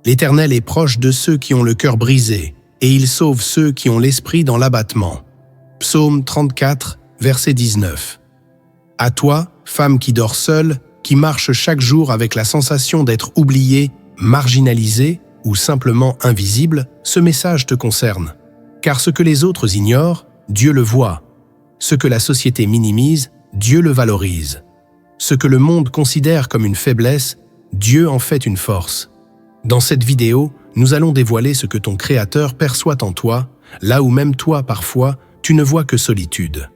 L'Éternel est proche de ceux qui ont le cœur brisé, et il sauve ceux qui ont l'esprit dans l'abattement. Psaume 34, verset 19. À toi, femme qui dort seule, qui marche chaque jour avec la sensation d'être oubliée, marginalisée ou simplement invisible, ce message te concerne. Car ce que les autres ignorent, Dieu le voit. Ce que la société minimise, Dieu le valorise. Ce que le monde considère comme une faiblesse, Dieu en fait une force. Dans cette vidéo, nous allons dévoiler ce que ton Créateur perçoit en toi, là où même toi, parfois, tu ne vois que solitude.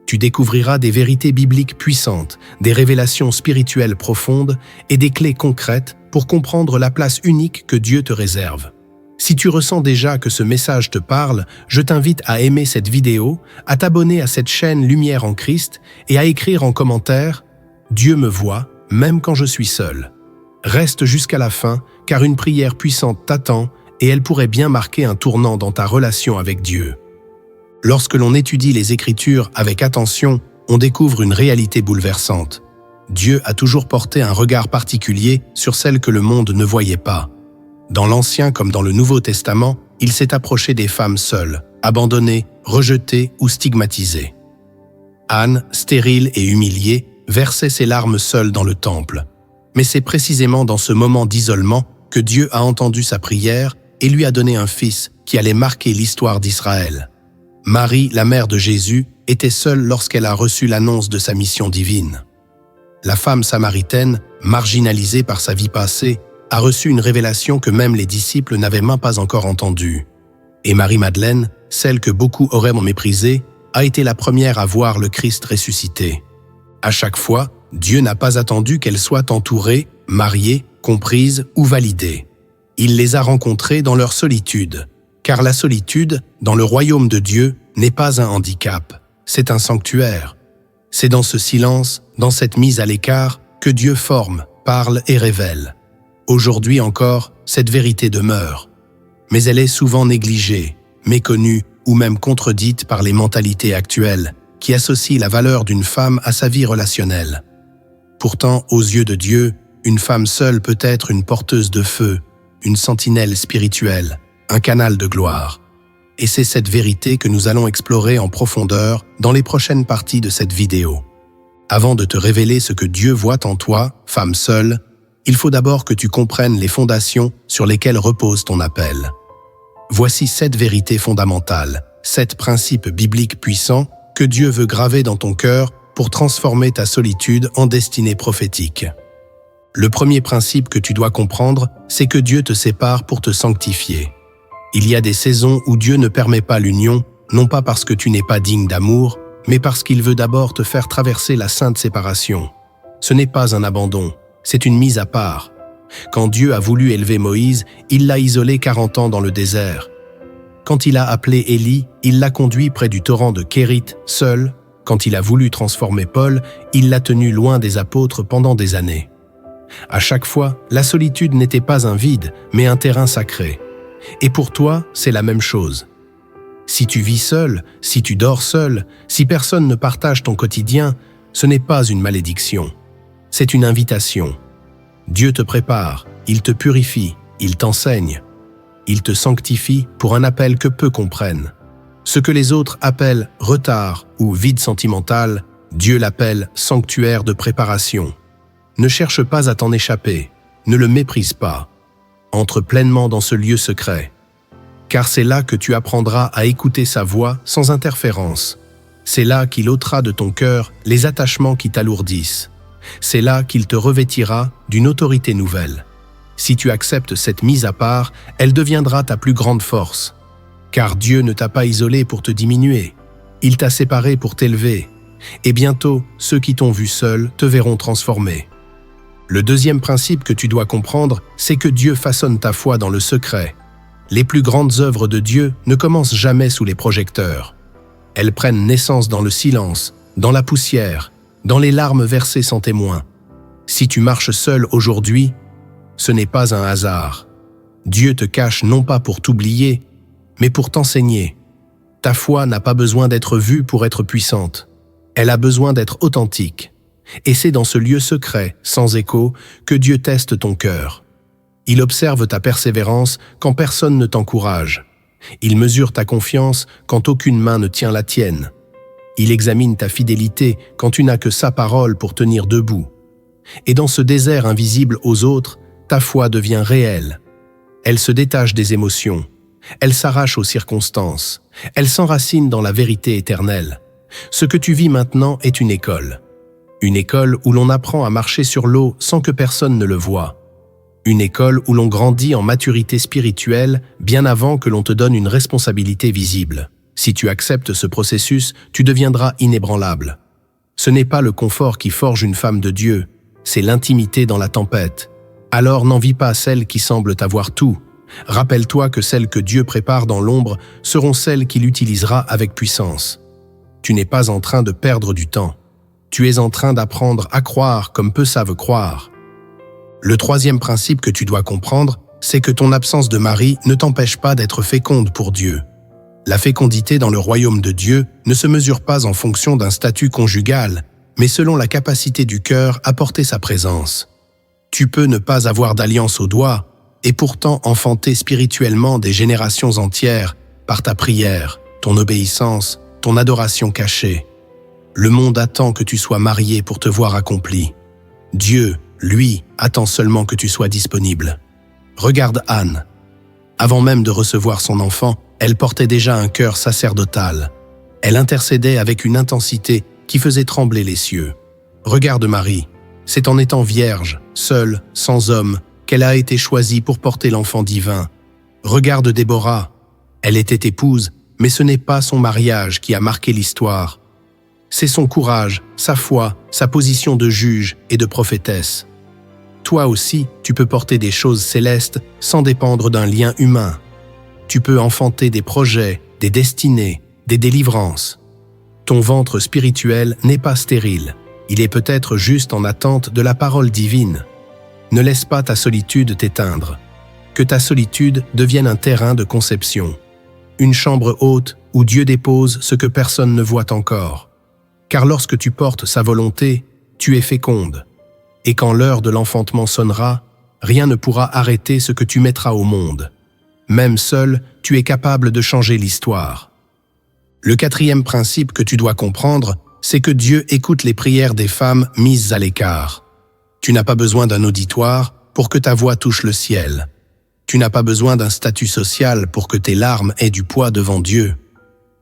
Tu découvriras des vérités bibliques puissantes, des révélations spirituelles profondes et des clés concrètes pour comprendre la place unique que Dieu te réserve. Si tu ressens déjà que ce message te parle, je t'invite à aimer cette vidéo, à t'abonner à cette chaîne Lumière en Christ et à écrire en commentaire « Dieu me voit, même quand je suis seul ». Reste jusqu'à la fin, car une prière puissante t'attend et elle pourrait bien marquer un tournant dans ta relation avec Dieu. Lorsque l'on étudie les Écritures avec attention, on découvre une réalité bouleversante. Dieu a toujours porté un regard particulier sur celles que le monde ne voyait pas. Dans l'Ancien comme dans le Nouveau Testament, il s'est approché des femmes seules, abandonnées, rejetées ou stigmatisées. Anne, stérile et humiliée, versait ses larmes seule dans le temple. Mais c'est précisément dans ce moment d'isolement que Dieu a entendu sa prière et lui a donné un fils qui allait marquer l'histoire d'Israël. Marie, la mère de Jésus, était seule lorsqu'elle a reçu l'annonce de sa mission divine. La femme samaritaine, marginalisée par sa vie passée, a reçu une révélation que même les disciples n'avaient même pas encore entendue. Et Marie-Madeleine, celle que beaucoup auraient méprisée, a été la première à voir le Christ ressuscité. À chaque fois, Dieu n'a pas attendu qu'elles soient entourées, mariées, comprises ou validées. Il les a rencontrées dans leur solitude, car la solitude, dans le royaume de Dieu, n'est pas un handicap, c'est un sanctuaire. C'est dans ce silence, dans cette mise à l'écart, que Dieu forme, parle et révèle. Aujourd'hui encore, cette vérité demeure. Mais elle est souvent négligée, méconnue ou même contredite par les mentalités actuelles, qui associent la valeur d'une femme à sa vie relationnelle. Pourtant, aux yeux de Dieu, une femme seule peut être une porteuse de feu, une sentinelle spirituelle, un canal de gloire. Et c'est cette vérité que nous allons explorer en profondeur dans les prochaines parties de cette vidéo. Avant de te révéler ce que Dieu voit en toi, femme seule, il faut d'abord que tu comprennes les fondations sur lesquelles repose ton appel. Voici 7 vérités fondamentales, 7 principes bibliques puissants que Dieu veut graver dans ton cœur pour transformer ta solitude en destinée prophétique. Le premier principe que tu dois comprendre, c'est que Dieu te sépare pour te sanctifier. Il y a des saisons où Dieu ne permet pas l'union, non pas parce que tu n'es pas digne d'amour, mais parce qu'il veut d'abord te faire traverser la sainte séparation. Ce n'est pas un abandon, c'est une mise à part. Quand Dieu a voulu élever Moïse, il l'a isolé 40 ans dans le désert. Quand il a appelé Élie, il l'a conduit près du torrent de Kérit, seul. Quand il a voulu transformer Paul, il l'a tenu loin des apôtres pendant des années. À chaque fois, la solitude n'était pas un vide, mais un terrain sacré. Et pour toi, c'est la même chose. Si tu vis seul, si tu dors seul, si personne ne partage ton quotidien, ce n'est pas une malédiction. C'est une invitation. Dieu te prépare, il te purifie, il t'enseigne. Il te sanctifie pour un appel que peu comprennent. Ce que les autres appellent retard ou vide sentimental, Dieu l'appelle sanctuaire de préparation. Ne cherche pas à t'en échapper, ne le méprise pas. Entre pleinement dans ce lieu secret. Car c'est là que tu apprendras à écouter sa voix sans interférence. C'est là qu'il ôtera de ton cœur les attachements qui t'alourdissent. C'est là qu'il te revêtira d'une autorité nouvelle. Si tu acceptes cette mise à part, elle deviendra ta plus grande force. Car Dieu ne t'a pas isolé pour te diminuer. Il t'a séparé pour t'élever. Et bientôt, ceux qui t'ont vu seul te verront transformé. Le deuxième principe que tu dois comprendre, c'est que Dieu façonne ta foi dans le secret. Les plus grandes œuvres de Dieu ne commencent jamais sous les projecteurs. Elles prennent naissance dans le silence, dans la poussière, dans les larmes versées sans témoin. Si tu marches seul aujourd'hui, ce n'est pas un hasard. Dieu te cache non pas pour t'oublier, mais pour t'enseigner. Ta foi n'a pas besoin d'être vue pour être puissante. Elle a besoin d'être authentique. Et c'est dans ce lieu secret, sans écho, que Dieu teste ton cœur. Il observe ta persévérance quand personne ne t'encourage. Il mesure ta confiance quand aucune main ne tient la tienne. Il examine ta fidélité quand tu n'as que sa parole pour tenir debout. Et dans ce désert invisible aux autres, ta foi devient réelle. Elle se détache des émotions. Elle s'arrache aux circonstances. Elle s'enracine dans la vérité éternelle. Ce que tu vis maintenant est une école. Une école où l'on apprend à marcher sur l'eau sans que personne ne le voie. Une école où l'on grandit en maturité spirituelle bien avant que l'on te donne une responsabilité visible. Si tu acceptes ce processus, tu deviendras inébranlable. Ce n'est pas le confort qui forge une femme de Dieu, c'est l'intimité dans la tempête. Alors n'envie pas celles qui semblent avoir tout. Rappelle-toi que celles que Dieu prépare dans l'ombre seront celles qu'il utilisera avec puissance. Tu n'es pas en train de perdre du temps. Tu es en train d'apprendre à croire comme peu savent croire. Le troisième principe que tu dois comprendre, c'est que ton absence de mari ne t'empêche pas d'être féconde pour Dieu. La fécondité dans le royaume de Dieu ne se mesure pas en fonction d'un statut conjugal, mais selon la capacité du cœur à porter sa présence. Tu peux ne pas avoir d'alliance au doigt, et pourtant enfanter spirituellement des générations entières par ta prière, ton obéissance, ton adoration cachée. Le monde attend que tu sois marié pour te voir accompli. Dieu, lui, attend seulement que tu sois disponible. Regarde Anne. Avant même de recevoir son enfant, elle portait déjà un cœur sacerdotal. Elle intercédait avec une intensité qui faisait trembler les cieux. Regarde Marie. C'est en étant vierge, seule, sans homme, qu'elle a été choisie pour porter l'enfant divin. Regarde Déborah. Elle était épouse, mais ce n'est pas son mariage qui a marqué l'histoire. C'est son courage, sa foi, sa position de juge et de prophétesse. Toi aussi, tu peux porter des choses célestes sans dépendre d'un lien humain. Tu peux enfanter des projets, des destinées, des délivrances. Ton ventre spirituel n'est pas stérile. Il est peut-être juste en attente de la parole divine. Ne laisse pas ta solitude t'éteindre. Que ta solitude devienne un terrain de conception. Une chambre haute où Dieu dépose ce que personne ne voit encore. Car lorsque tu portes sa volonté, tu es féconde. Et quand l'heure de l'enfantement sonnera, rien ne pourra arrêter ce que tu mettras au monde. Même seul, tu es capable de changer l'histoire. Le quatrième principe que tu dois comprendre, c'est que Dieu écoute les prières des femmes mises à l'écart. Tu n'as pas besoin d'un auditoire pour que ta voix touche le ciel. Tu n'as pas besoin d'un statut social pour que tes larmes aient du poids devant Dieu.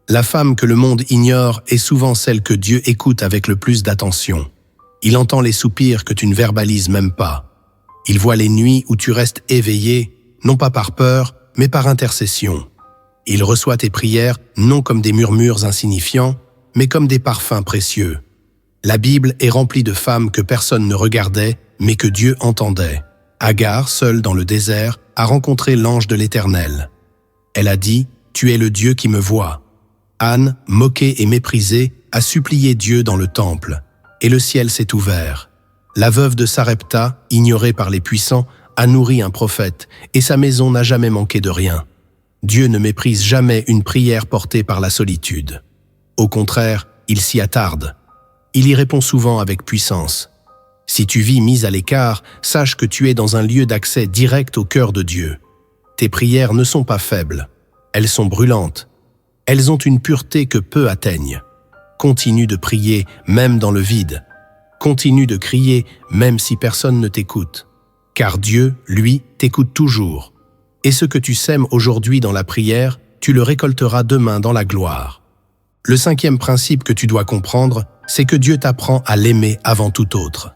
La femme que le monde ignore est souvent celle que Dieu écoute avec le plus d'attention. Il entend les soupirs que tu ne verbalises même pas. Il voit les nuits où tu restes éveillé, non pas par peur, mais par intercession. Il reçoit tes prières non comme des murmures insignifiants, mais comme des parfums précieux. La Bible est remplie de femmes que personne ne regardait, mais que Dieu entendait. Agar, seule dans le désert, a rencontré l'ange de l'Éternel. Elle a dit « Tu es le Dieu qui me voit ». Anne, moquée et méprisée, a supplié Dieu dans le temple, et le ciel s'est ouvert. La veuve de Sarepta, ignorée par les puissants, a nourri un prophète, et sa maison n'a jamais manqué de rien. Dieu ne méprise jamais une prière portée par la solitude. Au contraire, il s'y attarde. Il y répond souvent avec puissance. Si tu vis mise à l'écart, sache que tu es dans un lieu d'accès direct au cœur de Dieu. Tes prières ne sont pas faibles. Elles sont brûlantes. Elles ont une pureté que peu atteignent. Continue de prier, même dans le vide. Continue de crier, même si personne ne t'écoute. Car Dieu, lui, t'écoute toujours. Et ce que tu sèmes aujourd'hui dans la prière, tu le récolteras demain dans la gloire. Le cinquième principe que tu dois comprendre, c'est que Dieu t'apprend à l'aimer avant tout autre.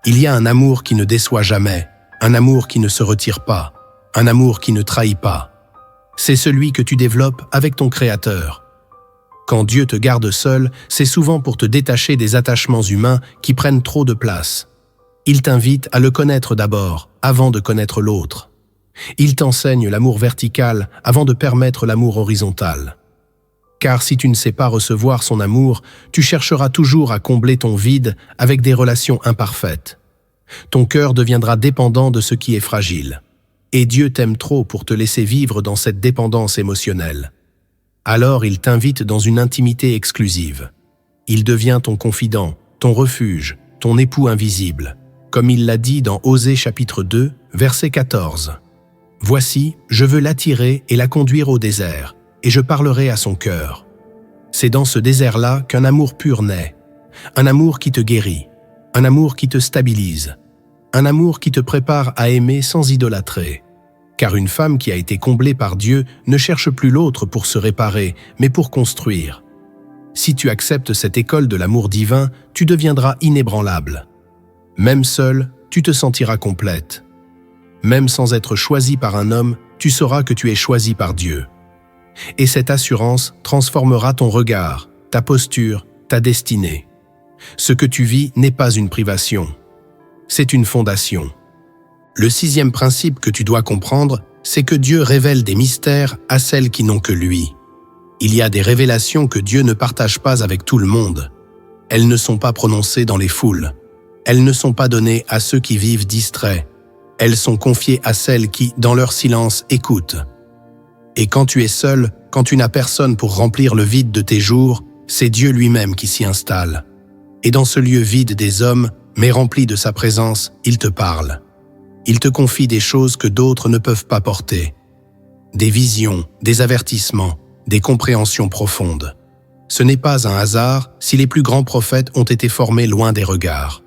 Il y a un amour qui ne déçoit jamais, un amour qui ne se retire pas, un amour qui ne trahit pas. C'est celui que tu développes avec ton Créateur. Quand Dieu te garde seul, c'est souvent pour te détacher des attachements humains qui prennent trop de place. Il t'invite à le connaître d'abord, avant de connaître l'autre. Il t'enseigne l'amour vertical avant de permettre l'amour horizontal. Car si tu ne sais pas recevoir son amour, tu chercheras toujours à combler ton vide avec des relations imparfaites. Ton cœur deviendra dépendant de ce qui est fragile. Et Dieu t'aime trop pour te laisser vivre dans cette dépendance émotionnelle. Alors il t'invite dans une intimité exclusive. Il devient ton confident, ton refuge, ton époux invisible. Comme il l'a dit dans Osée chapitre 2, verset 14. « Voici, je veux l'attirer et la conduire au désert, et je parlerai à son cœur. C'est dans ce désert-là qu'un amour pur naît, un amour qui te guérit, un amour qui te stabilise, un amour qui te prépare à aimer sans idolâtrer. Car une femme qui a été comblée par Dieu ne cherche plus l'autre pour se réparer, mais pour construire. Si tu acceptes cette école de l'amour divin, tu deviendras inébranlable. Même seule, tu te sentiras complète. Même sans être choisie par un homme, tu sauras que tu es choisie par Dieu. Et cette assurance transformera ton regard, ta posture, ta destinée. Ce que tu vis n'est pas une privation. C'est une fondation. Le 6e principe que tu dois comprendre, c'est que Dieu révèle des mystères à celles qui n'ont que lui. Il y a des révélations que Dieu ne partage pas avec tout le monde. Elles ne sont pas prononcées dans les foules. Elles ne sont pas données à ceux qui vivent distraits. Elles sont confiées à celles qui, dans leur silence, écoutent. Et quand tu es seul, quand tu n'as personne pour remplir le vide de tes jours, c'est Dieu lui-même qui s'y installe. Et dans ce lieu vide des hommes, mais rempli de sa présence, il te parle. Il te confie des choses que d'autres ne peuvent pas porter. Des visions, des avertissements, des compréhensions profondes. Ce n'est pas un hasard si les plus grands prophètes ont été formés loin des regards.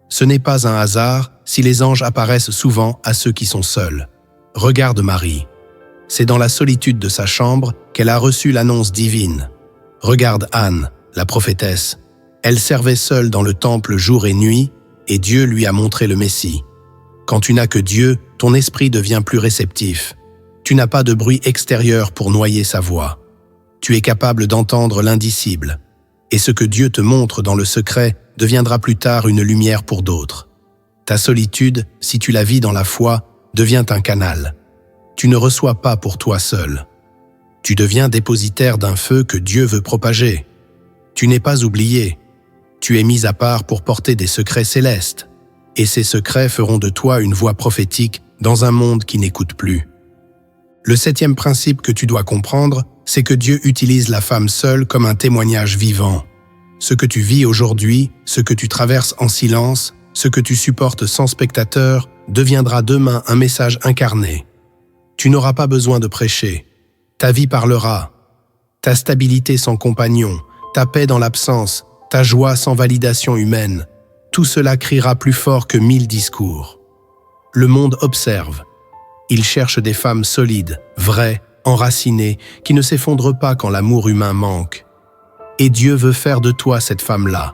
Ce n'est pas un hasard si les anges apparaissent souvent à ceux qui sont seuls. Regarde Marie. C'est dans la solitude de sa chambre qu'elle a reçu l'annonce divine. Regarde Anne, la prophétesse. Elle servait seule dans le temple jour et nuit, et Dieu lui a montré le Messie. Quand tu n'as que Dieu, ton esprit devient plus réceptif. Tu n'as pas de bruit extérieur pour noyer sa voix. Tu es capable d'entendre l'indicible. Et ce que Dieu te montre dans le secret deviendra plus tard une lumière pour d'autres. Ta solitude, si tu la vis dans la foi, devient un canal. Tu ne reçois pas pour toi seul. Tu deviens dépositaire d'un feu que Dieu veut propager. Tu n'es pas oublié. Tu es mis à part pour porter des secrets célestes. Et ces secrets feront de toi une voix prophétique dans un monde qui n'écoute plus. Le 7e principe que tu dois comprendre, c'est que Dieu utilise la femme seule comme un témoignage vivant. Ce que tu vis aujourd'hui, ce que tu traverses en silence, ce que tu supportes sans spectateur, deviendra demain un message incarné. Tu n'auras pas besoin de prêcher. Ta vie parlera. Ta stabilité sans compagnon, ta paix dans l'absence, ta joie sans validation humaine, tout cela criera plus fort que 1000 discours. Le monde observe. Il cherche des femmes solides, vraies, enracinées, qui ne s'effondrent pas quand l'amour humain manque. Et Dieu veut faire de toi cette femme-là.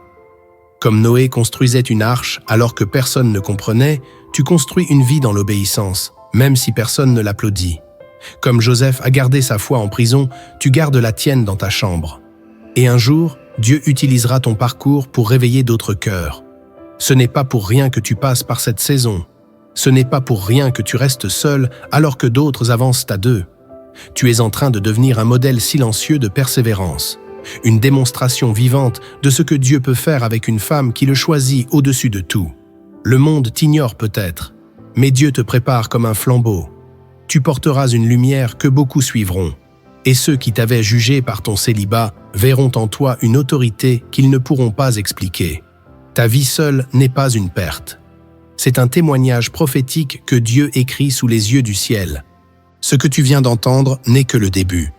Comme Noé construisait une arche alors que personne ne comprenait, tu construis une vie dans l'obéissance, même si personne ne l'applaudit. Comme Joseph a gardé sa foi en prison, tu gardes la tienne dans ta chambre. Et un jour, Dieu utilisera ton parcours pour réveiller d'autres cœurs. Ce n'est pas pour rien que tu passes par cette saison. Ce n'est pas pour rien que tu restes seul alors que d'autres avancent à deux. Tu es en train de devenir un modèle silencieux de persévérance, une démonstration vivante de ce que Dieu peut faire avec une femme qui le choisit au-dessus de tout. Le monde t'ignore peut-être, mais Dieu te prépare comme un flambeau. Tu porteras une lumière que beaucoup suivront, et ceux qui t'avaient jugé par ton célibat verront en toi une autorité qu'ils ne pourront pas expliquer. Ta vie seule n'est pas une perte. C'est un témoignage prophétique que Dieu écrit sous les yeux du ciel. Ce que tu viens d'entendre n'est que le début.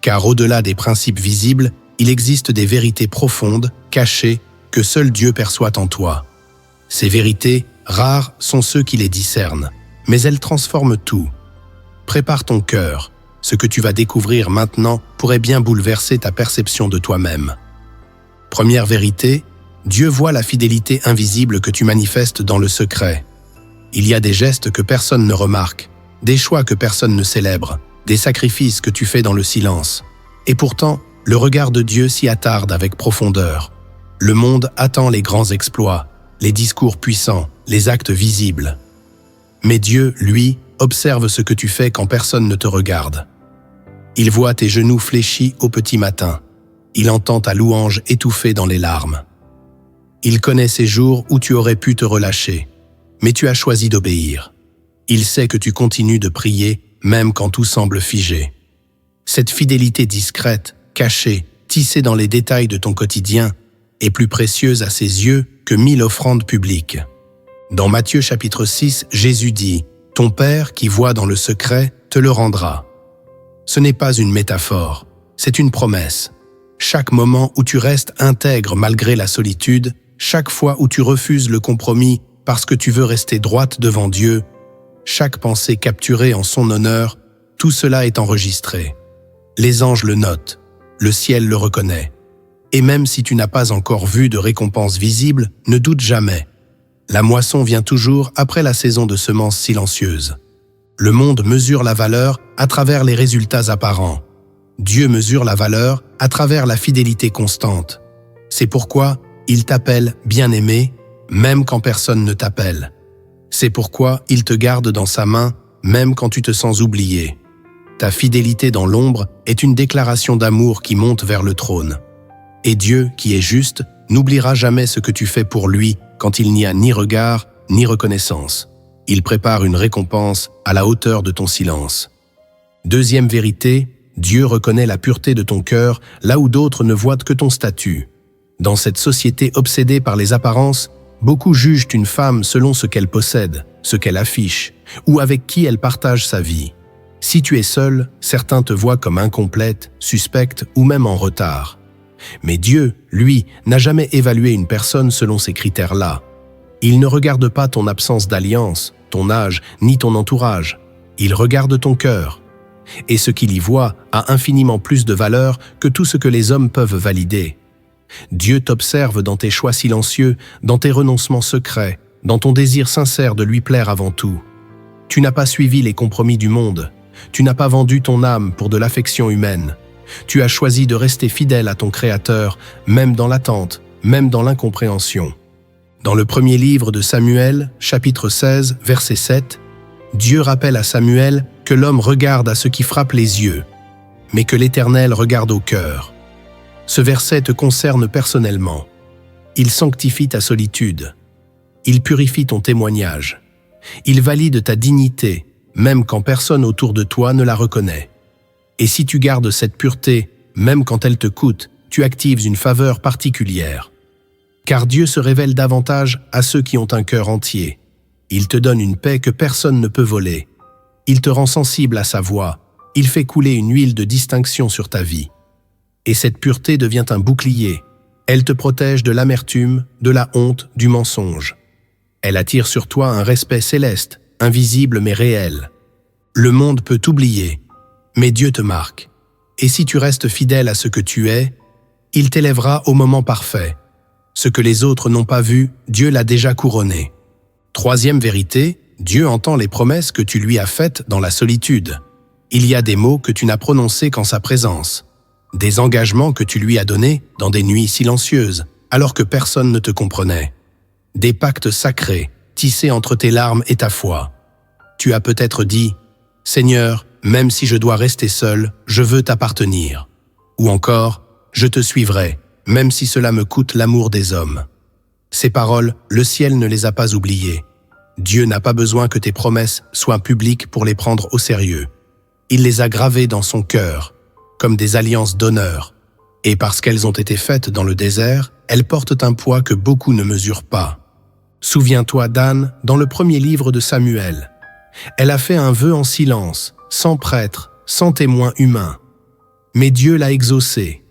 Car au-delà des principes visibles, il existe des vérités profondes, cachées, que seul Dieu perçoit en toi. Ces vérités, rares, sont ceux qui les discernent, mais elles transforment tout. Prépare ton cœur. Ce que tu vas découvrir maintenant pourrait bien bouleverser ta perception de toi-même. Première vérité, Dieu voit la fidélité invisible que tu manifestes dans le secret. Il y a des gestes que personne ne remarque, des choix que personne ne célèbre, des sacrifices que tu fais dans le silence. Et pourtant, le regard de Dieu s'y attarde avec profondeur. Le monde attend les grands exploits, les discours puissants, les actes visibles. Mais Dieu, lui, observe ce que tu fais quand personne ne te regarde. Il voit tes genoux fléchis au petit matin. Il entend ta louange étouffée dans les larmes. Il connaît ces jours où tu aurais pu te relâcher, mais tu as choisi d'obéir. Il sait que tu continues de prier, même quand tout semble figé. Cette fidélité discrète, cachée, tissée dans les détails de ton quotidien, est plus précieuse à ses yeux que 1000 offrandes publiques. Dans Matthieu chapitre 6, Jésus dit « Ton Père qui voit dans le secret te le rendra ». Ce n'est pas une métaphore, c'est une promesse. Chaque moment où tu restes intègre malgré la solitude, chaque fois où tu refuses le compromis parce que tu veux rester droite devant Dieu, chaque pensée capturée en son honneur, tout cela est enregistré. Les anges le notent, le ciel le reconnaît. Et même si tu n'as pas encore vu de récompense visible, ne doute jamais. La moisson vient toujours après la saison de semences silencieuses. Le monde mesure la valeur à travers les résultats apparents. Dieu mesure la valeur à travers la fidélité constante. C'est pourquoi il t'appelle bien-aimé, même quand personne ne t'appelle. C'est pourquoi il te garde dans sa main, même quand tu te sens oublié. Ta fidélité dans l'ombre est une déclaration d'amour qui monte vers le trône. Et Dieu, qui est juste, n'oubliera jamais ce que tu fais pour lui quand il n'y a ni regard, ni reconnaissance. Il prépare une récompense à la hauteur de ton silence. Deuxième vérité, Dieu reconnaît la pureté de ton cœur là où d'autres ne voient que ton statut. Dans cette société obsédée par les apparences, beaucoup jugent une femme selon ce qu'elle possède, ce qu'elle affiche, ou avec qui elle partage sa vie. Si tu es seul, certains te voient comme incomplète, suspecte ou même en retard. Mais Dieu, lui, n'a jamais évalué une personne selon ces critères-là. Il ne regarde pas ton absence d'alliance, ton âge, ni ton entourage. Il regarde ton cœur. Et ce qu'il y voit a infiniment plus de valeur que tout ce que les hommes peuvent valider. Dieu t'observe dans tes choix silencieux, dans tes renoncements secrets, dans ton désir sincère de lui plaire avant tout. Tu n'as pas suivi les compromis du monde. Tu n'as pas vendu ton âme pour de l'affection humaine. Tu as choisi de rester fidèle à ton Créateur, même dans l'attente, même dans l'incompréhension. Dans le premier livre de Samuel, chapitre 16, verset 7, Dieu rappelle à Samuel que l'homme regarde à ce qui frappe les yeux, mais que l'Éternel regarde au cœur. Ce verset te concerne personnellement. Il sanctifie ta solitude. Il purifie ton témoignage. Il valide ta dignité, même quand personne autour de toi ne la reconnaît. Et si tu gardes cette pureté, même quand elle te coûte, tu actives une faveur particulière. Car Dieu se révèle davantage à ceux qui ont un cœur entier. Il te donne une paix que personne ne peut voler. Il te rend sensible à sa voix. Il fait couler une huile de distinction sur ta vie. Et cette pureté devient un bouclier. Elle te protège de l'amertume, de la honte, du mensonge. Elle attire sur toi un respect céleste, invisible mais réel. Le monde peut t'oublier, mais Dieu te marque. Et si tu restes fidèle à ce que tu es, il t'élèvera au moment parfait. Ce que les autres n'ont pas vu, Dieu l'a déjà couronné. Troisième vérité, Dieu entend les promesses que tu lui as faites dans la solitude. Il y a des mots que tu n'as prononcés qu'en sa présence. Des engagements que tu lui as donnés dans des nuits silencieuses, alors que personne ne te comprenait. Des pactes sacrés, tissés entre tes larmes et ta foi. Tu as peut-être dit « Seigneur, même si je dois rester seul, je veux t'appartenir. » Ou encore « Je te suivrai, même si cela me coûte l'amour des hommes. » Ces paroles, le ciel ne les a pas oubliées. Dieu n'a pas besoin que tes promesses soient publiques pour les prendre au sérieux. Il les a gravées dans son cœur, comme des alliances d'honneur. Et parce qu'elles ont été faites dans le désert, elles portent un poids que beaucoup ne mesurent pas. Souviens-toi d'Anne dans le premier livre de Samuel. Elle a fait un vœu en silence, sans prêtre, sans témoin humain. Mais Dieu l'a exaucé.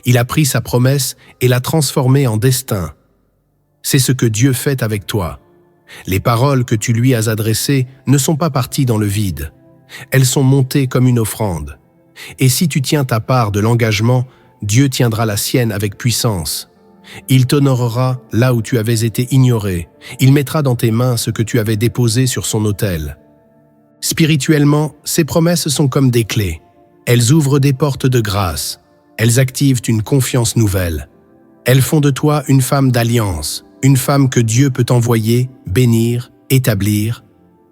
Il a pris sa promesse et l'a transformée en destin. C'est ce que Dieu fait avec toi. Les paroles que tu lui as adressées ne sont pas parties dans le vide. Elles sont montées comme une offrande. Et si tu tiens ta part de l'engagement, Dieu tiendra la sienne avec puissance. Il t'honorera là où tu avais été ignoré. Il mettra dans tes mains ce que tu avais déposé sur son autel. Spirituellement, ces promesses sont comme des clés. Elles ouvrent des portes de grâce. Elles activent une confiance nouvelle. Elles font de toi une femme d'alliance, une femme que Dieu peut envoyer, bénir, établir.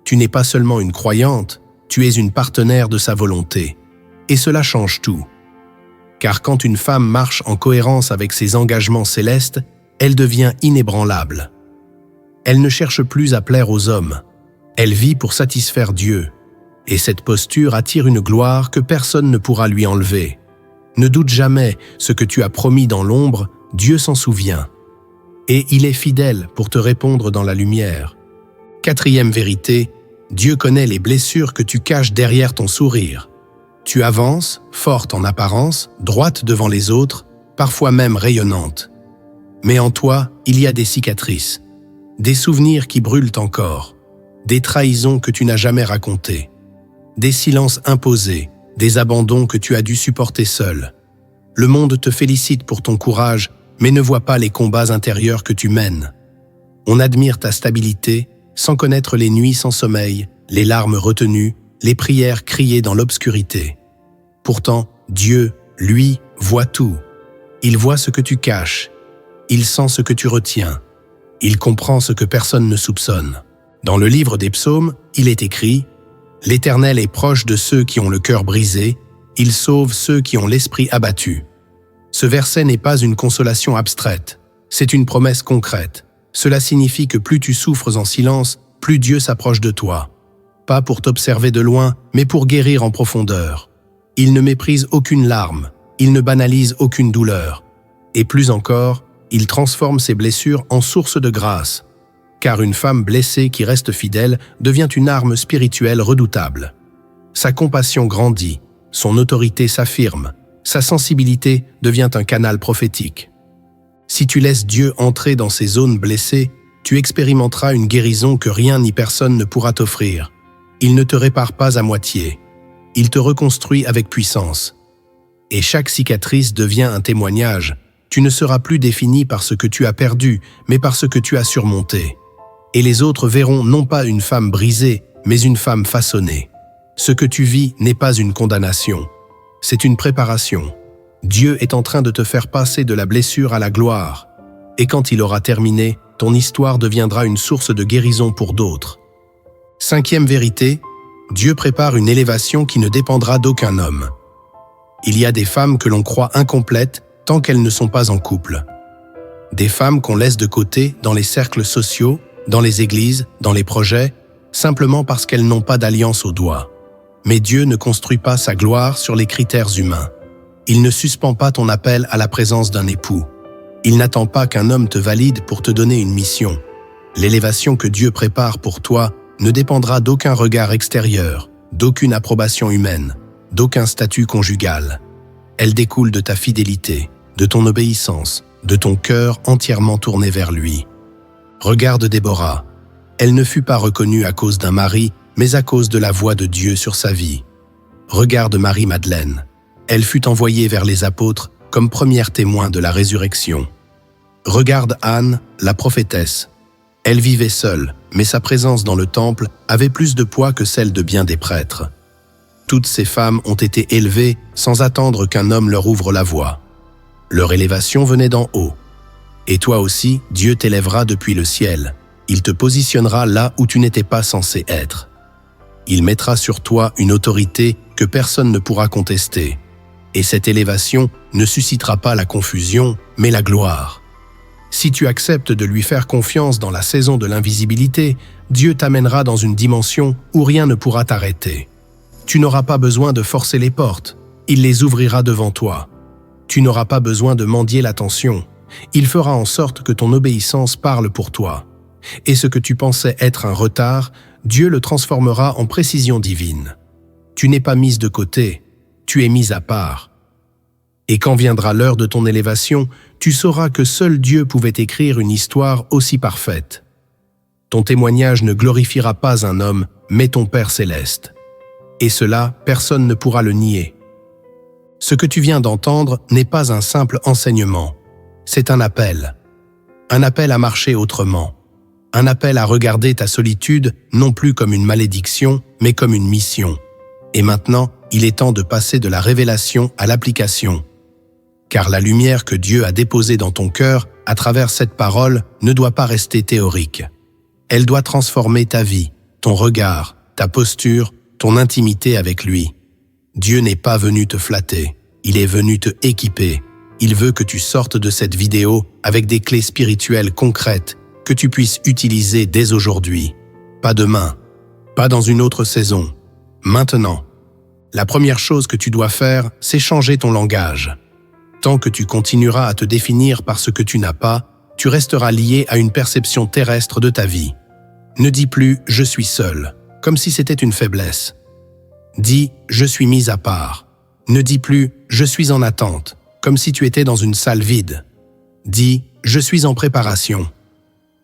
Tu n'es pas seulement une croyante, tu es une partenaire de sa volonté. Et cela change tout. Car quand une femme marche en cohérence avec ses engagements célestes, elle devient inébranlable. Elle ne cherche plus à plaire aux hommes. Elle vit pour satisfaire Dieu. Et cette posture attire une gloire que personne ne pourra lui enlever. Ne doute jamais, ce que tu as promis dans l'ombre, Dieu s'en souvient. Et il est fidèle pour te répondre dans la lumière. Quatrième vérité, Dieu connaît les blessures que tu caches derrière ton sourire. Tu avances, forte en apparence, droite devant les autres, parfois même rayonnante. Mais en toi, il y a des cicatrices, des souvenirs qui brûlent encore, des trahisons que tu n'as jamais racontées, des silences imposés, des abandons que tu as dû supporter seul. Le monde te félicite pour ton courage, mais ne voit pas les combats intérieurs que tu mènes. On admire ta stabilité, sans connaître les nuits sans sommeil, les larmes retenues, les prières criées dans l'obscurité. Pourtant, Dieu, lui, voit tout. Il voit ce que tu caches. Il sent ce que tu retiens. Il comprend ce que personne ne soupçonne. Dans le livre des psaumes, il est écrit « L'Éternel est proche de ceux qui ont le cœur brisé, il sauve ceux qui ont l'esprit abattu. » Ce verset n'est pas une consolation abstraite, c'est une promesse concrète. Cela signifie que plus tu souffres en silence, plus Dieu s'approche de toi. Pas pour t'observer de loin, mais pour guérir en profondeur. Il ne méprise aucune larme, il ne banalise aucune douleur. Et plus encore, il transforme ses blessures en source de grâce. Car une femme blessée qui reste fidèle devient une arme spirituelle redoutable. Sa compassion grandit, son autorité s'affirme, sa sensibilité devient un canal prophétique. Si tu laisses Dieu entrer dans ces zones blessées, tu expérimenteras une guérison que rien ni personne ne pourra t'offrir. Il ne te répare pas à moitié. Il te reconstruit avec puissance. Et chaque cicatrice devient un témoignage. Tu ne seras plus défini par ce que tu as perdu, mais par ce que tu as surmonté. Et les autres verront non pas une femme brisée, mais une femme façonnée. Ce que tu vis n'est pas une condamnation. C'est une préparation. Dieu est en train de te faire passer de la blessure à la gloire. Et quand il aura terminé, ton histoire deviendra une source de guérison pour d'autres. Cinquième vérité, Dieu prépare une élévation qui ne dépendra d'aucun homme. Il y a des femmes que l'on croit incomplètes tant qu'elles ne sont pas en couple. Des femmes qu'on laisse de côté dans les cercles sociaux, dans les églises, dans les projets, simplement parce qu'elles n'ont pas d'alliance au doigt. Mais Dieu ne construit pas sa gloire sur les critères humains. Il ne suspend pas ton appel à la présence d'un époux. Il n'attend pas qu'un homme te valide pour te donner une mission. L'élévation que Dieu prépare pour toi ne dépendra d'aucun regard extérieur, d'aucune approbation humaine, d'aucun statut conjugal. Elle découle de ta fidélité, de ton obéissance, de ton cœur entièrement tourné vers lui. Regarde Déborah. Elle ne fut pas reconnue à cause d'un mari, mais à cause de la voix de Dieu sur sa vie. Regarde Marie-Madeleine. Elle fut envoyée vers les apôtres comme première témoin de la résurrection. Regarde Anne, la prophétesse. Elle vivait seule, mais sa présence dans le temple avait plus de poids que celle de bien des prêtres. Toutes ces femmes ont été élevées sans attendre qu'un homme leur ouvre la voie. Leur élévation venait d'en haut. Et toi aussi, Dieu t'élèvera depuis le ciel. Il te positionnera là où tu n'étais pas censé être. Il mettra sur toi une autorité que personne ne pourra contester. Et cette élévation ne suscitera pas la confusion, mais la gloire. Si tu acceptes de lui faire confiance dans la saison de l'invisibilité, Dieu t'amènera dans une dimension où rien ne pourra t'arrêter. Tu n'auras pas besoin de forcer les portes, il les ouvrira devant toi. Tu n'auras pas besoin de mendier l'attention, il fera en sorte que ton obéissance parle pour toi. Et ce que tu pensais être un retard, Dieu le transformera en précision divine. Tu n'es pas mise de côté, tu es mise à part. Et quand viendra l'heure de ton élévation, tu sauras que seul Dieu pouvait écrire une histoire aussi parfaite. Ton témoignage ne glorifiera pas un homme, mais ton Père céleste. Et cela, personne ne pourra le nier. Ce que tu viens d'entendre n'est pas un simple enseignement, c'est un appel. Un appel à marcher autrement. Un appel à regarder ta solitude non plus comme une malédiction, mais comme une mission. Et maintenant, il est temps de passer de la révélation à l'application. Car la lumière que Dieu a déposée dans ton cœur, à travers cette parole, ne doit pas rester théorique. Elle doit transformer ta vie, ton regard, ta posture, ton intimité avec lui. Dieu n'est pas venu te flatter, il est venu te équiper. Il veut que tu sortes de cette vidéo avec des clés spirituelles concrètes que tu puisses utiliser dès aujourd'hui. Pas demain, pas dans une autre saison. Maintenant. La première chose que tu dois faire, c'est changer ton langage. Tant que tu continueras à te définir par ce que tu n'as pas, tu resteras lié à une perception terrestre de ta vie. Ne dis plus « je suis seul », comme si c'était une faiblesse. Dis « je suis mis à part ». Ne dis plus « je suis en attente », comme si tu étais dans une salle vide. Dis « je suis en préparation ».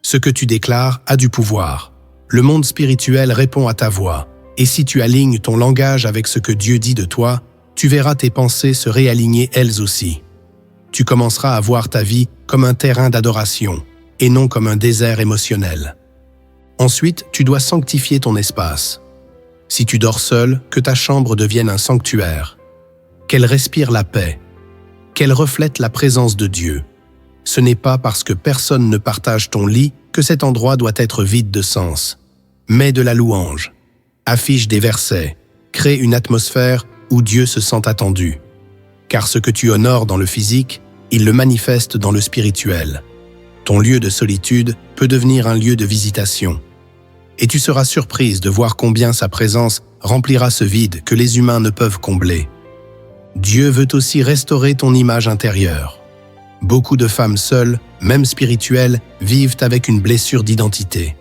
Ce que tu déclares a du pouvoir. Le monde spirituel répond à ta voix. Et si tu alignes ton langage avec ce que Dieu dit de toi, tu verras tes pensées se réaligner elles aussi. Tu commenceras à voir ta vie comme un terrain d'adoration et non comme un désert émotionnel. Ensuite, tu dois sanctifier ton espace. Si tu dors seul, que ta chambre devienne un sanctuaire. Qu'elle respire la paix. Qu'elle reflète la présence de Dieu. Ce n'est pas parce que personne ne partage ton lit que cet endroit doit être vide de sens. Mets de la louange. Affiche des versets. Crée une atmosphère où Dieu se sent attendu. Car ce que tu honores dans le physique, il le manifeste dans le spirituel. Ton lieu de solitude peut devenir un lieu de visitation. Et tu seras surprise de voir combien sa présence remplira ce vide que les humains ne peuvent combler. Dieu veut aussi restaurer ton image intérieure. Beaucoup de femmes seules, même spirituelles, vivent avec une blessure d'identité.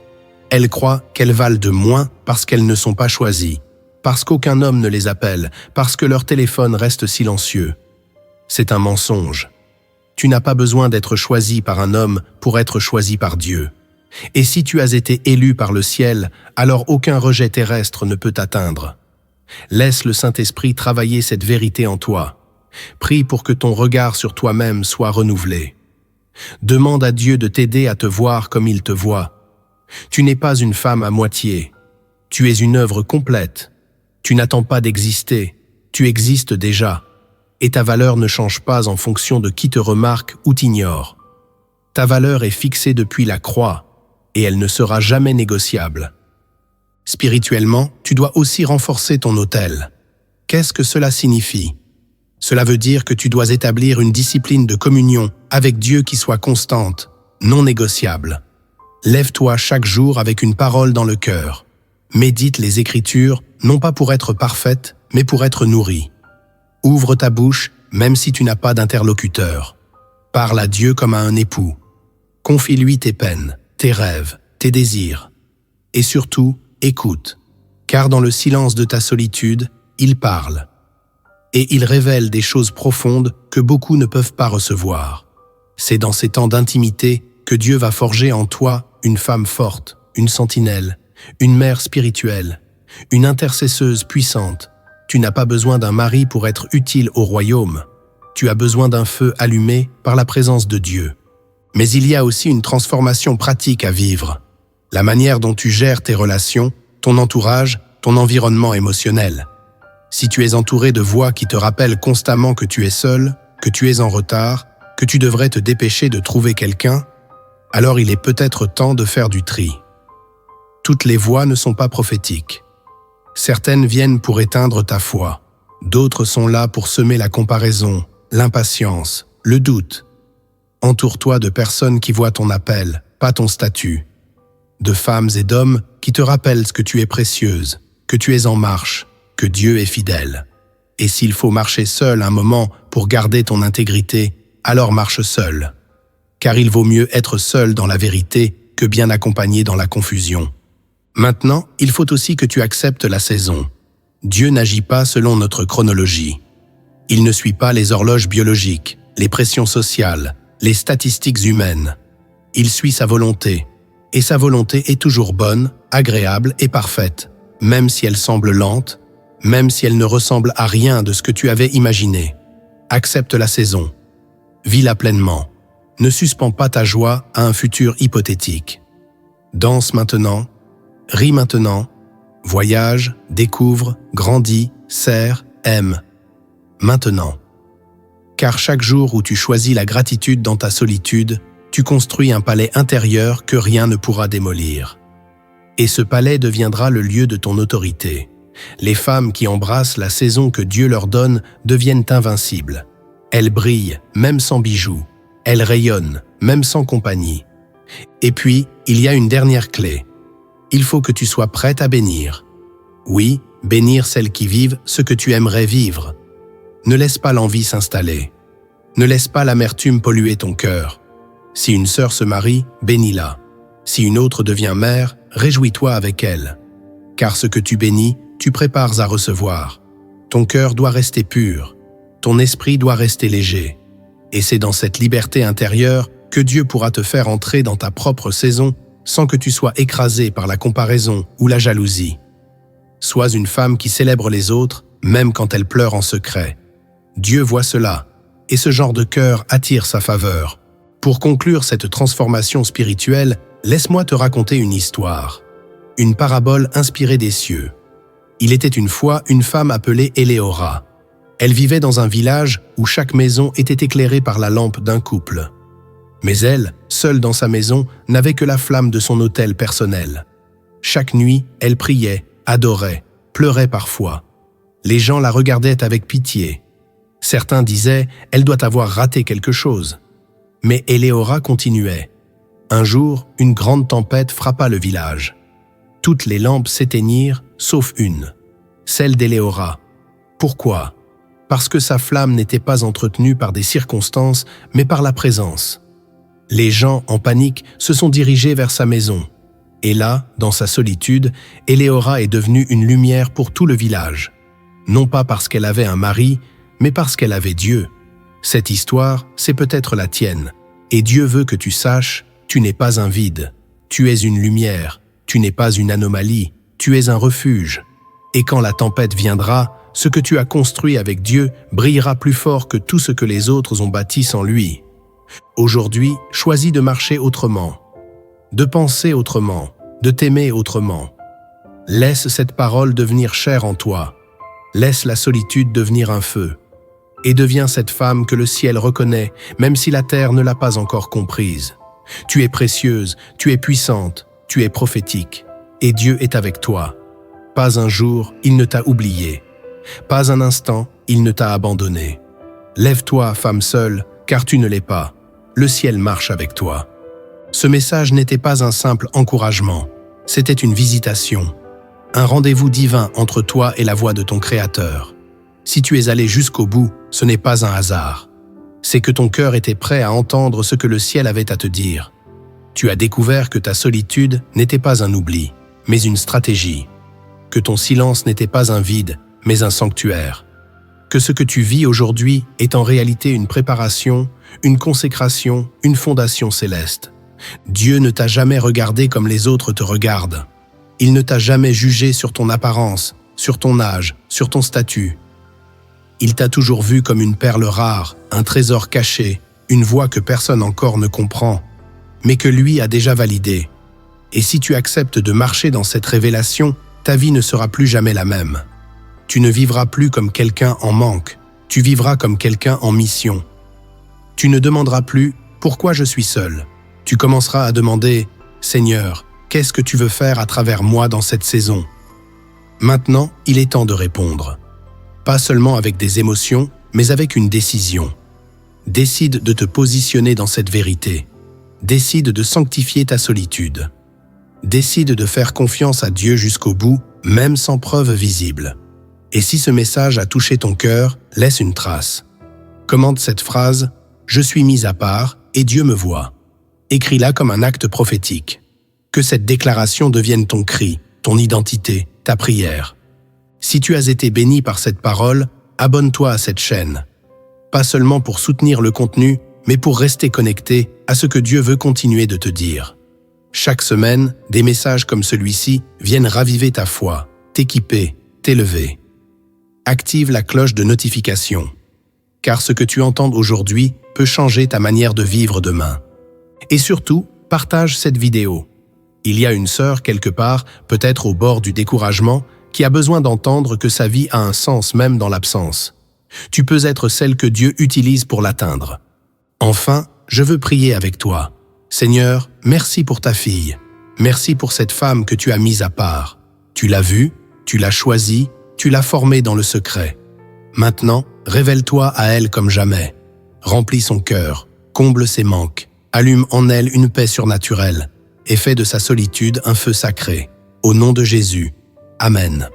Elles croient qu'elles valent de moins parce qu'elles ne sont pas choisies, parce qu'aucun homme ne les appelle, parce que leur téléphone reste silencieux. C'est un mensonge. Tu n'as pas besoin d'être choisi par un homme pour être choisi par Dieu. Et si tu as été élu par le ciel, alors aucun rejet terrestre ne peut t'atteindre. Laisse le Saint-Esprit travailler cette vérité en toi. Prie pour que ton regard sur toi-même soit renouvelé. Demande à Dieu de t'aider à te voir comme il te voit. Tu n'es pas une femme à moitié. Tu es une œuvre complète. Tu n'attends pas d'exister. Tu existes déjà. Et ta valeur ne change pas en fonction de qui te remarque ou t'ignore. Ta valeur est fixée depuis la croix et elle ne sera jamais négociable. Spirituellement, tu dois aussi renforcer ton autel. Qu'est-ce que cela signifie? Cela veut dire que tu dois établir une discipline de communion avec Dieu qui soit constante, non négociable. Lève-toi chaque jour avec une parole dans le cœur. Médite les Écritures, non pas pour être parfaite, mais pour être nourrie. Ouvre ta bouche, même si tu n'as pas d'interlocuteur. Parle à Dieu comme à un époux. Confie-lui tes peines, tes rêves, tes désirs. Et surtout, écoute, car dans le silence de ta solitude, il parle. Et il révèle des choses profondes que beaucoup ne peuvent pas recevoir. C'est dans ces temps d'intimité que Dieu va forger en toi une femme forte, une sentinelle, une mère spirituelle, une intercesseuse puissante. Tu n'as pas besoin d'un mari pour être utile au royaume. Tu as besoin d'un feu allumé par la présence de Dieu. Mais il y a aussi une transformation pratique à vivre. La manière dont tu gères tes relations, ton entourage, ton environnement émotionnel. Si tu es entouré de voix qui te rappellent constamment que tu es seul, que tu es en retard, que tu devrais te dépêcher de trouver quelqu'un, alors il est peut-être temps de faire du tri. Toutes les voix ne sont pas prophétiques. Certaines viennent pour éteindre ta foi. D'autres sont là pour semer la comparaison, l'impatience, le doute. Entoure-toi de personnes qui voient ton appel, pas ton statut. De femmes et d'hommes qui te rappellent que tu es précieuse, que tu es en marche, que Dieu est fidèle. Et s'il faut marcher seul un moment pour garder ton intégrité, alors marche seul. Car il vaut mieux être seul dans la vérité que bien accompagné dans la confusion. Maintenant, il faut aussi que tu acceptes la saison. Dieu n'agit pas selon notre chronologie. Il ne suit pas les horloges biologiques, les pressions sociales, les statistiques humaines. Il suit sa volonté. Et sa volonté est toujours bonne, agréable et parfaite, même si elle semble lente, même si elle ne ressemble à rien de ce que tu avais imaginé. Accepte la saison. Vis-la pleinement. Ne suspends pas ta joie à un futur hypothétique. Danse maintenant, ris maintenant, voyage, découvre, grandis, sers, aime. Maintenant. Car chaque jour où tu choisis la gratitude dans ta solitude, tu construis un palais intérieur que rien ne pourra démolir. Et ce palais deviendra le lieu de ton autorité. Les femmes qui embrassent la saison que Dieu leur donne deviennent invincibles. Elles brillent, même sans bijoux. Elles rayonnent, même sans compagnie. Et puis, il y a une dernière clé. Il faut que tu sois prête à bénir. Oui, bénir celles qui vivent ce que tu aimerais vivre. Ne laisse pas l'envie s'installer. Ne laisse pas l'amertume polluer ton cœur. Si une sœur se marie, bénis-la. Si une autre devient mère, réjouis-toi avec elle. Car ce que tu bénis, tu prépares à recevoir. Ton cœur doit rester pur, ton esprit doit rester léger. Et c'est dans cette liberté intérieure que Dieu pourra te faire entrer dans ta propre saison sans que tu sois écrasé par la comparaison ou la jalousie. Sois une femme qui célèbre les autres, même quand elles pleurent en secret. Dieu voit cela, et ce genre de cœur attire sa faveur. Pour conclure cette transformation spirituelle, laisse-moi te raconter une histoire. Une parabole inspirée des cieux. Il était une fois une femme appelée Éléora. Elle vivait dans un village où chaque maison était éclairée par la lampe d'un couple. Mais elle, seule dans sa maison, n'avait que la flamme de son autel personnel. Chaque nuit, elle priait, adorait, pleurait parfois. Les gens la regardaient avec pitié. Certains disaient « elle doit avoir raté quelque chose ». Mais Éléora continuait. Un jour, une grande tempête frappa le village. Toutes les lampes s'éteignirent, sauf une, celle d'Éléora. Pourquoi ? Parce que sa flamme n'était pas entretenue par des circonstances, mais par la présence. Les gens, en panique, se sont dirigés vers sa maison. Et là, dans sa solitude, Éléora est devenue une lumière pour tout le village. Non pas parce qu'elle avait un mari, mais parce qu'elle avait Dieu. Cette histoire, c'est peut-être la tienne. Et Dieu veut que tu saches, tu n'es pas un vide. Tu es une lumière. Tu n'es pas une anomalie. Tu es un refuge. Et quand la tempête viendra, ce que tu as construit avec Dieu brillera plus fort que tout ce que les autres ont bâti sans lui. Aujourd'hui, choisis de marcher autrement, de penser autrement, de t'aimer autrement. Laisse cette parole devenir chère en toi. Laisse la solitude devenir un feu. Et deviens cette femme que le ciel reconnaît, même si la terre ne l'a pas encore comprise. Tu es précieuse, tu es puissante, tu es prophétique. Et Dieu est avec toi. Pas un jour, il ne t'a oublié. Pas un instant, il ne t'a abandonné. Lève-toi, femme seule, car tu ne l'es pas. Le ciel marche avec toi. Ce message n'était pas un simple encouragement, c'était une visitation. Un rendez-vous divin entre toi et la voix de ton Créateur. Si tu es allé jusqu'au bout, ce n'est pas un hasard. C'est que ton cœur était prêt à entendre ce que le ciel avait à te dire. Tu as découvert que ta solitude n'était pas un oubli, mais une stratégie. Que ton silence n'était pas un vide, mais un sanctuaire. Que ce que tu vis aujourd'hui est en réalité une préparation, une consécration, une fondation céleste. Dieu ne t'a jamais regardé comme les autres te regardent. Il ne t'a jamais jugé sur ton apparence, sur ton âge, sur ton statut. Il t'a toujours vu comme une perle rare, un trésor caché, une voie que personne encore ne comprend, mais que lui a déjà validée. Et si tu acceptes de marcher dans cette révélation, ta vie ne sera plus jamais la même. Tu ne vivras plus comme quelqu'un en manque, tu vivras comme quelqu'un en mission. Tu ne demanderas plus « Pourquoi je suis seul ?» Tu commenceras à demander « Seigneur, qu'est-ce que tu veux faire à travers moi dans cette saison ?» Maintenant, il est temps de répondre. Pas seulement avec des émotions, mais avec une décision. Décide de te positionner dans cette vérité. Décide de sanctifier ta solitude. Décide de faire confiance à Dieu jusqu'au bout, même sans preuve visible. Et si ce message a touché ton cœur, laisse une trace. Commente cette phrase « Je suis mis à part et Dieu me voit ». Écris-la comme un acte prophétique. Que cette déclaration devienne ton cri, ton identité, ta prière. Si tu as été béni par cette parole, abonne-toi à cette chaîne. Pas seulement pour soutenir le contenu, mais pour rester connecté à ce que Dieu veut continuer de te dire. Chaque semaine, des messages comme celui-ci viennent raviver ta foi, t'équiper, t'élever. Active la cloche de notification, car ce que tu entends aujourd'hui peut changer ta manière de vivre demain. Et surtout, partage cette vidéo. Il y a une sœur quelque part, peut-être au bord du découragement, qui a besoin d'entendre que sa vie a un sens même dans l'absence. Tu peux être celle que Dieu utilise pour l'atteindre. Enfin, je veux prier avec toi. Seigneur, merci pour ta fille. Merci pour cette femme que tu as mise à part. Tu l'as vue, tu l'as choisie, tu l'as formée dans le secret. Maintenant, révèle-toi à elle comme jamais. Remplis son cœur, comble ses manques. Allume en elle une paix surnaturelle et fais de sa solitude un feu sacré. Au nom de Jésus. Amen.